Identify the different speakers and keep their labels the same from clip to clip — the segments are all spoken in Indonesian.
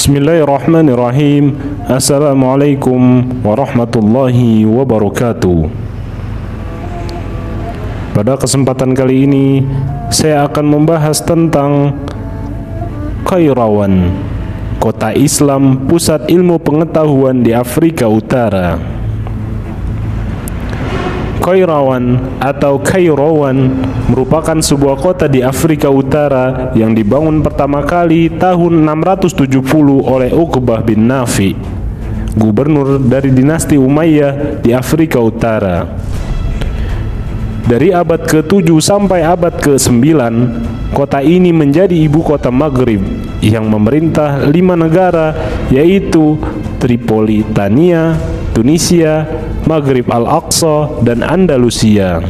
Speaker 1: Bismillahirrahmanirrahim. Assalamualaikum warahmatullahi wabarakatuh. Pada kesempatan kali ini saya akan membahas tentang Qairawan, kota Islam pusat ilmu pengetahuan di Afrika Utara. Qairawan atau Kairouan merupakan sebuah kota di Afrika Utara yang dibangun pertama kali tahun 670 oleh Uqbah bin Nafi, gubernur dari dinasti Umayyah di Afrika Utara. Dari abad ke-7 sampai abad ke-9, kota ini menjadi ibu kota Maghrib yang memerintah 5 negara, yaitu Tripolitania, Tunisia, Maghrib Al-Aqsa, dan Andalusia.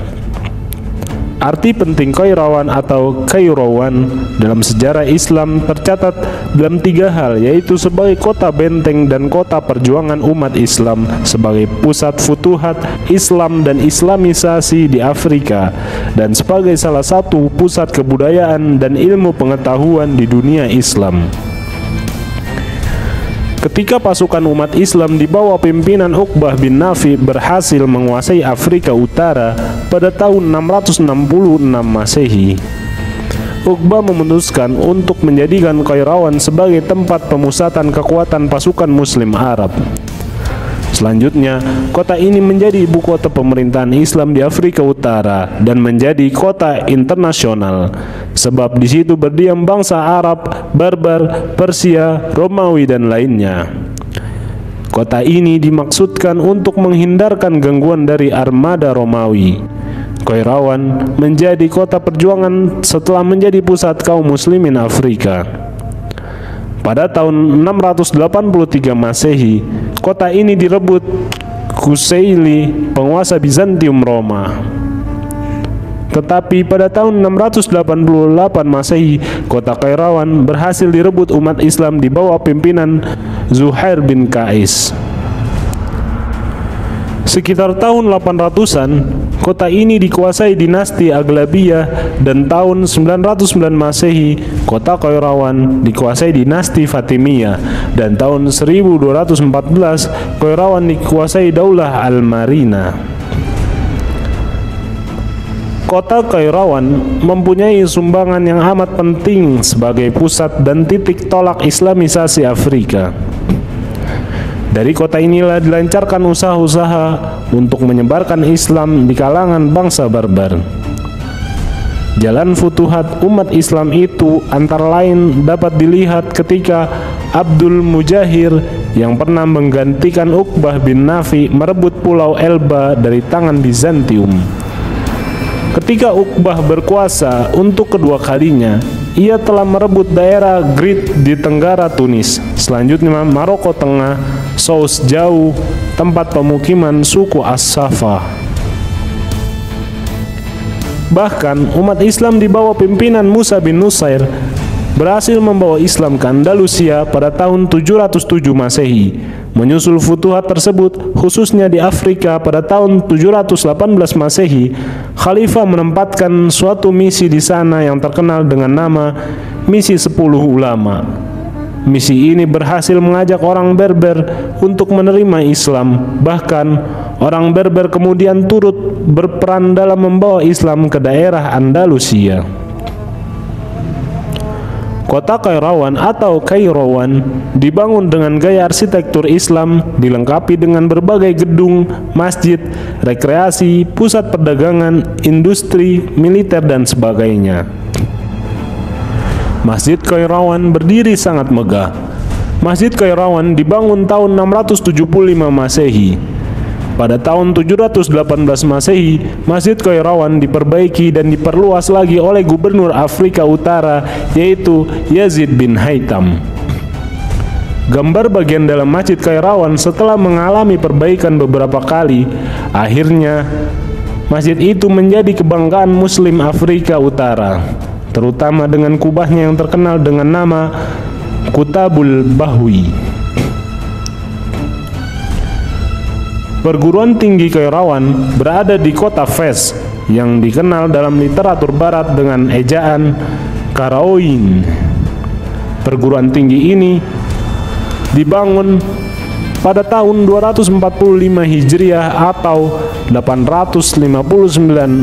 Speaker 1: Arti penting Qairawan atau Kairouan dalam sejarah Islam tercatat dalam 3 hal, yaitu sebagai kota benteng dan kota perjuangan umat Islam, sebagai pusat futuhat Islam dan Islamisasi di Afrika, dan sebagai salah satu pusat kebudayaan dan ilmu pengetahuan di dunia Islam. Ketika pasukan umat Islam di bawah pimpinan Uqbah bin Nafi berhasil menguasai Afrika Utara pada tahun 666 Masehi, Uqbah memutuskan untuk menjadikan Qairawan sebagai tempat pemusatan kekuatan pasukan Muslim Arab. Selanjutnya, kota ini menjadi ibu kota pemerintahan Islam di Afrika Utara dan menjadi kota internasional, sebab di situ berdiam bangsa Arab, Barbar, Persia, Romawi, dan lainnya. Kota ini dimaksudkan untuk menghindarkan gangguan dari armada Romawi. Qairawan menjadi kota perjuangan setelah menjadi pusat kaum muslimin Afrika. Pada tahun 683 Masehi, kota ini direbut Kusaili, penguasa Bizantium Roma. Tetapi pada tahun 688 Masehi, kota Qairawan berhasil direbut umat Islam di bawah pimpinan Zuhair bin Qais. Sekitar tahun 800-an, kota ini dikuasai dinasti Aglabiyah, dan tahun 909 Masehi, kota Qairawan dikuasai dinasti Fatimiyah, dan tahun 1214 Qairawan dikuasai Daulah Al-Marina. Kota Qairawan mempunyai sumbangan yang amat penting sebagai pusat dan titik tolak Islamisasi Afrika. Dari kota inilah dilancarkan usaha-usaha untuk menyebarkan Islam di kalangan bangsa Barbar. Jalan futuhat umat Islam itu antara lain dapat dilihat ketika Abdul Mujahir yang pernah menggantikan Uqbah bin Nafi merebut Pulau Elba dari tangan Bizantium. Ketika Uqbah berkuasa untuk kedua kalinya, ia telah merebut daerah Grid di tenggara Tunis, selanjutnya Maroko Tengah, Souss Jauh, tempat pemukiman suku As-Safa. Bahkan umat Islam di bawah pimpinan Musa bin Nusair berhasil membawa Islam ke Andalusia pada tahun 707 Masehi. Menyusul futuhat tersebut, khususnya di Afrika pada tahun 718 Masehi, Khalifah menempatkan suatu misi di sana yang terkenal dengan nama Misi 10 Ulama. Misi ini berhasil mengajak orang Berber untuk menerima Islam. Bahkan orang Berber kemudian turut berperan dalam membawa Islam ke daerah Andalusia. Kota Qairawan atau Kairouan dibangun dengan gaya arsitektur Islam, dilengkapi dengan berbagai gedung, masjid, rekreasi, pusat perdagangan, industri, militer, dan sebagainya. Masjid Qairawan berdiri sangat megah. Masjid Qairawan dibangun tahun 675 Masehi. Pada tahun 718 Masehi, Masjid Qairawan diperbaiki dan diperluas lagi oleh gubernur Afrika Utara, yaitu Yazid bin Haytham. Gambar bagian dalam Masjid Qairawan setelah mengalami perbaikan beberapa kali, akhirnya masjid itu menjadi kebanggaan Muslim Afrika Utara, terutama dengan kubahnya yang terkenal dengan nama Kutabul Bahwi. Perguruan tinggi Qairawan berada di kota Fez yang dikenal dalam literatur barat dengan ejaan Karaoin. Perguruan tinggi ini dibangun pada tahun 245 Hijriah atau 859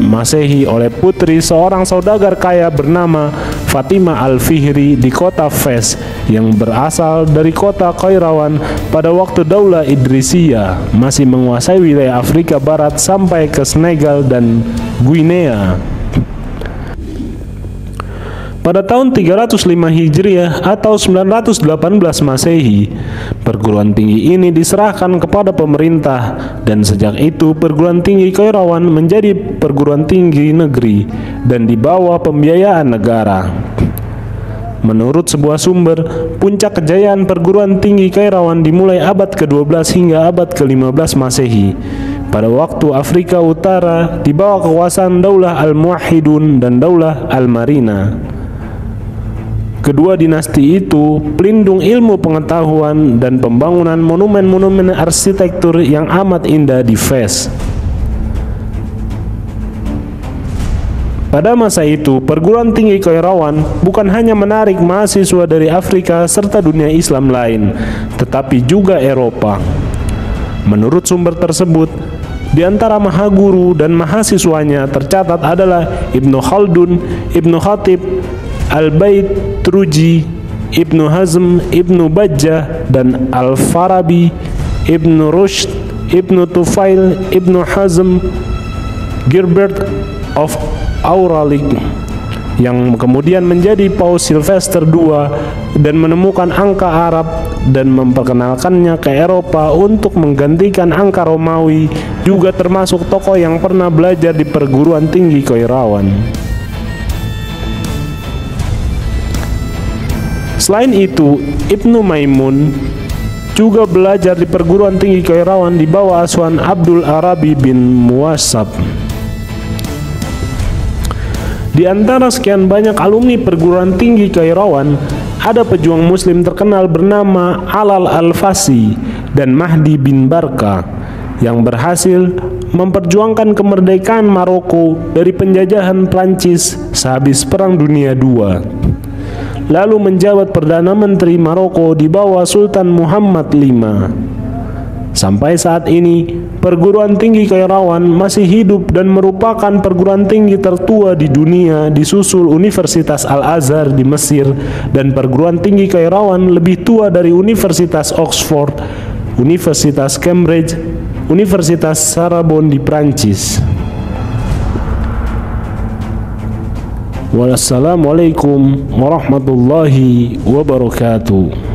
Speaker 1: Masehi oleh putri seorang saudagar kaya bernama Fatimah Al-Fihri di kota Fes yang berasal dari kota Qairawan pada waktu Daulah Idrisiyah masih menguasai wilayah Afrika Barat sampai ke Senegal dan Guinea. Pada tahun 305 Hijriah atau 918 Masehi, perguruan tinggi ini diserahkan kepada pemerintah dan sejak itu perguruan tinggi Qairawan menjadi perguruan tinggi negeri dan di bawah pembiayaan negara. Menurut sebuah sumber, puncak kejayaan perguruan tinggi Qairawan dimulai abad ke-12 hingga abad ke-15 Masehi. Pada waktu Afrika Utara di bawah kekuasaan Daulah Al-Muwahhidun dan Daulah Al-Marina. Kedua dinasti itu pelindung ilmu pengetahuan dan pembangunan monumen-monumen arsitektur yang amat indah di Fes. Pada masa itu, perguruan tinggi Qairawan bukan hanya menarik mahasiswa dari Afrika serta dunia Islam lain, tetapi juga Eropa. Menurut sumber tersebut, di antara mahaguru dan mahasiswanya tercatat adalah Ibnu Khaldun, Ibnu Khatib, Al-Baitruji, Ibnu Hazm, Ibnu Bajjah, dan Al-Farabi, Ibnu Rushd, Ibnu Tufail, Ibnu Hazm, Gerbert of Auralic, yang kemudian menjadi Paus Sylvester II dan menemukan angka Arab dan memperkenalkannya ke Eropa untuk menggantikan angka Romawi, juga termasuk tokoh yang pernah belajar di perguruan tinggi Qairawan. Selain itu, Ibnu Maimun juga belajar di perguruan tinggi Qairawan di bawah asuhan Abdul Arabi bin Muwassab. Di antara sekian banyak alumni perguruan tinggi Qairawan, ada pejuang muslim terkenal bernama Alal Al-Fasi dan Mahdi bin Barka yang berhasil memperjuangkan kemerdekaan Maroko dari penjajahan Prancis sehabis Perang Dunia II. Lalu menjabat Perdana Menteri Maroko di bawah Sultan Muhammad V. Sampai saat ini, perguruan tinggi Qairawan masih hidup dan merupakan perguruan tinggi tertua di dunia, disusul Universitas Al-Azhar di Mesir dan perguruan tinggi Qairawan lebih tua dari Universitas Oxford, Universitas Cambridge, Universitas Sorbonne di Prancis. Wassalamualaikum warahmatullahi wabarakatuh.